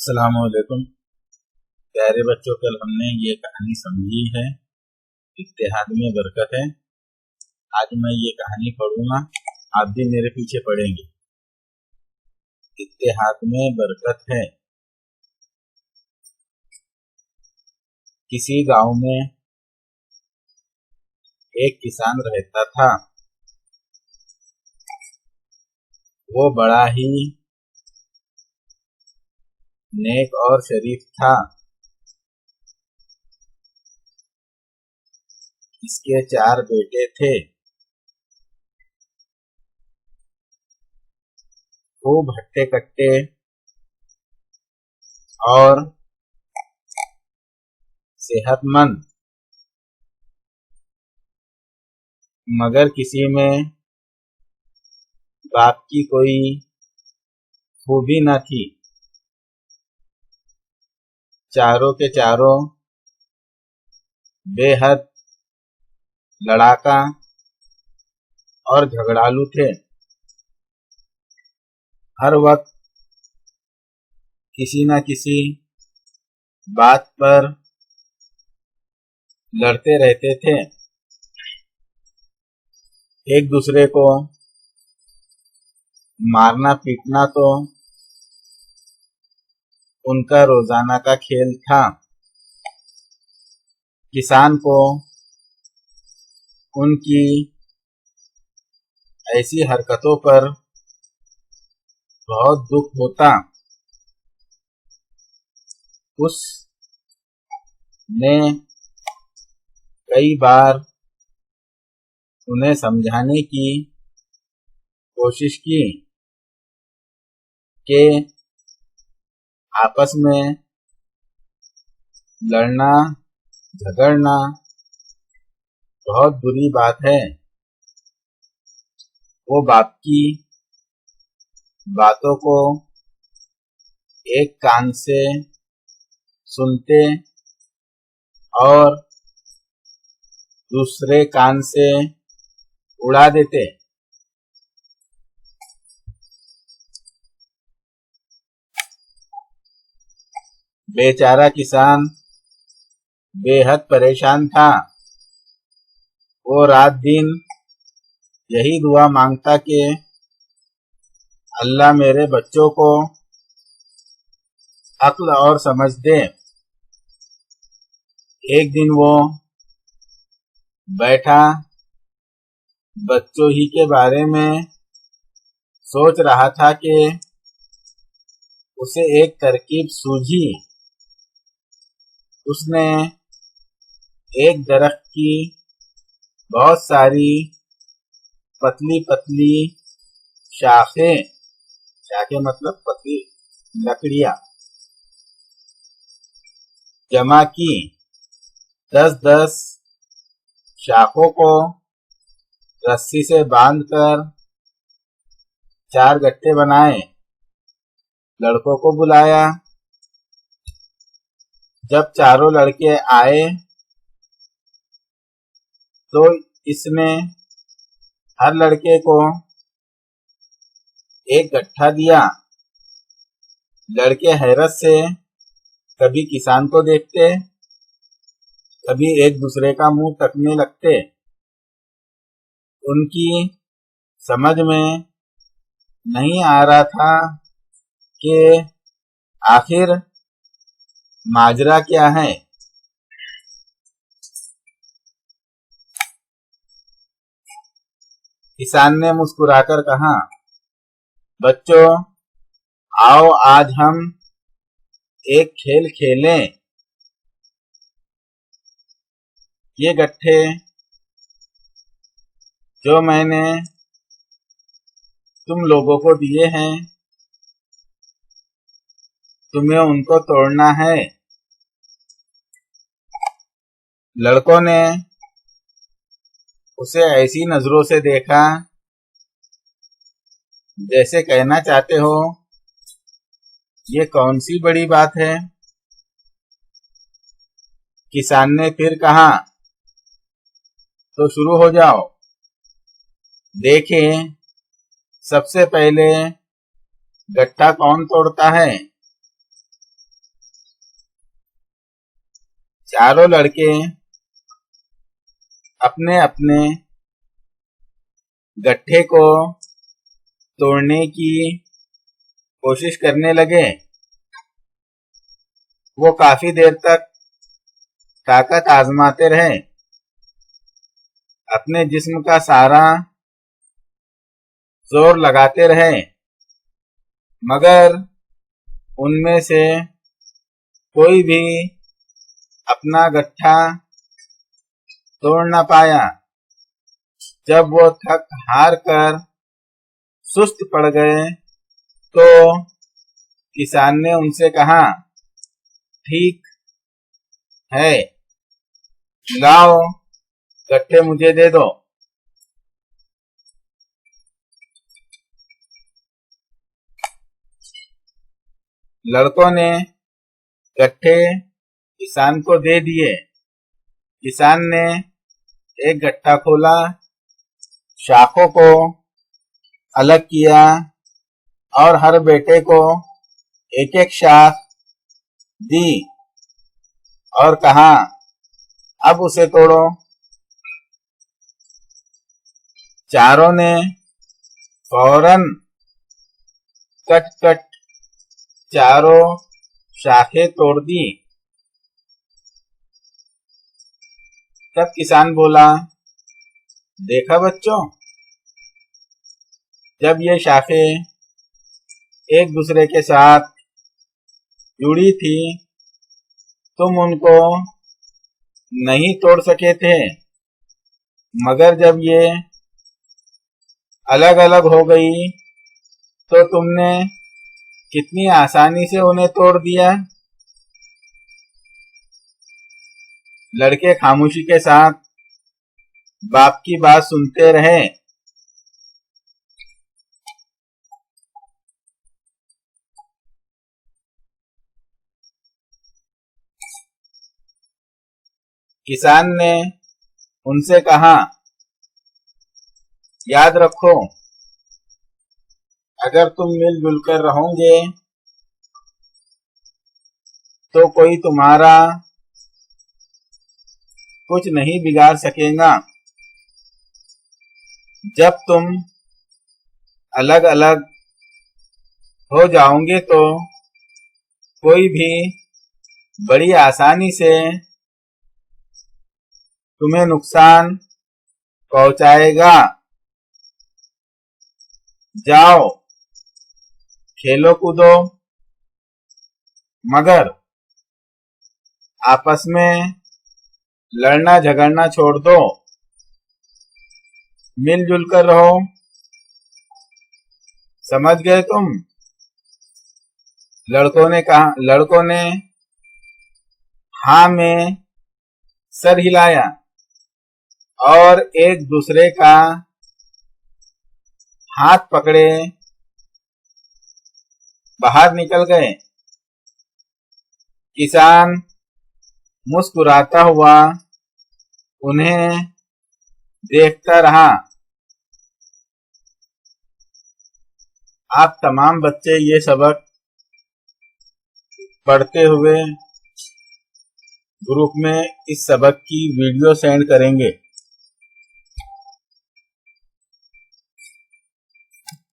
अस्सलामुअलैकुम प्यारे बच्चों, कल हमने ये कहानी समझी है इत्तेहाद में बरकत है। आज मैं ये कहानी पढ़ूंगा, आप भी मेरे पीछे पढ़ेंगे। इत्तेहाद में बरकत है। किसी गांव में एक किसान रहता था। वो बड़ा ही नेक और शरीफ था। इसके 4 बेटे थे। खूब हट्टे कट्टे और सेहतमंद, मगर किसी में बाप की कोई खूबी न थी। चारों के चारों बेहद लड़ाका और झगड़ालू थे। हर वक्त किसी न किसी बात पर लड़ते रहते थे। एक दूसरे को मारना पीटना तो उनका रोजाना का खेल था। किसान को उनकी ऐसी हरकतों पर बहुत दुख होता। उसने कई बार उन्हें समझाने की कोशिश की कि आपस में लड़ना झगड़ना बहुत बुरी बात है। वो बाप की बातों को एक कान से सुनते और दूसरे कान से उड़ा देते। बेचारा किसान बेहद परेशान था। वो रात दिन यही दुआ मांगता कि अल्लाह मेरे बच्चों को अक्ल और समझ दे। एक दिन वो बैठा बच्चों ही के बारे में सोच रहा था कि उसे एक तरकीब सूझी। उसने एक दरख्त की बहुत सारी पतली पतली शाखें मतलब पतली लकड़ियां जमा की। 10-10 शाखों को रस्सी से बांधकर 4 गट्ठे बनाए। लड़कों को बुलाया। जब चारों लड़के आए तो इसने हर लड़के को एक गट्ठा दिया। लड़के हैरत से कभी किसान को देखते, कभी एक दूसरे का मुंह तकने लगते। उनकी समझ में नहीं आ रहा था कि आखिर माजरा क्या है। किसान ने मुस्कुराकर कहा, बच्चों आओ आज हम एक खेल खेलें। ये गट्ठे जो मैंने तुम लोगों को दिए हैं, तुम्हें उनको तोड़ना है। लड़कों ने उसे ऐसी नजरों से देखा जैसे कहना चाहते हो ये कौन सी बड़ी बात है। किसान ने फिर कहा, तो शुरू हो जाओ। देखें सबसे पहले गट्ठा कौन तोड़ता है। चारों लड़के अपने अपने गट्ठे को तोड़ने की कोशिश करने लगे। वो काफी देर तक ताकत आजमाते रहे, अपने जिस्म का सारा जोर लगाते रहे, मगर उनमें से कोई भी अपना गट्ठा तोड़ न पाया। जब वो थक हार कर सुस्त पड़ गए तो किसान ने उनसे कहा, ठीक है, लाओ गट्ठे मुझे दे दो। लड़कों ने गट्ठे किसान को दे दिए। किसान ने एक गट्ठा खोला, शाखों को अलग किया और हर बेटे को एक एक शाख दी और कहा, अब उसे तोड़ो। चारों ने फौरन कट कट चारों शाखें तोड़ दी। तब किसान बोला, देखा बच्चों, जब ये शाखें एक दूसरे के साथ जुड़ी थी तुम उनको नहीं तोड़ सके थे, मगर जब ये अलग अलग हो गई तो तुमने कितनी आसानी से उन्हें तोड़ दिया। लड़के खामोशी के साथ बाप की बात सुनते रहे। किसान ने उनसे कहा, याद रखो, अगर तुम मिलजुल कर रहोगे तो कोई तुम्हारा कुछ नहीं बिगाड़ सकेगा। जब तुम अलग अलग हो जाओगे तो कोई भी बड़ी आसानी से तुम्हें नुकसान पहुंचाएगा। जाओ खेलो कूदो, मगर आपस में लड़ना झगड़ना छोड़ दो, मिलजुल कर रहो। समझ गए तुम? लड़कों ने हाँ में सर हिलाया और एक दूसरे का हाथ पकड़े बाहर निकल गए। किसान मुस्कुराता हुआ उन्हें देखता रहा। आप तमाम बच्चे ये सबक पढ़ते हुए ग्रुप में इस सबक की वीडियो सेंड करेंगे।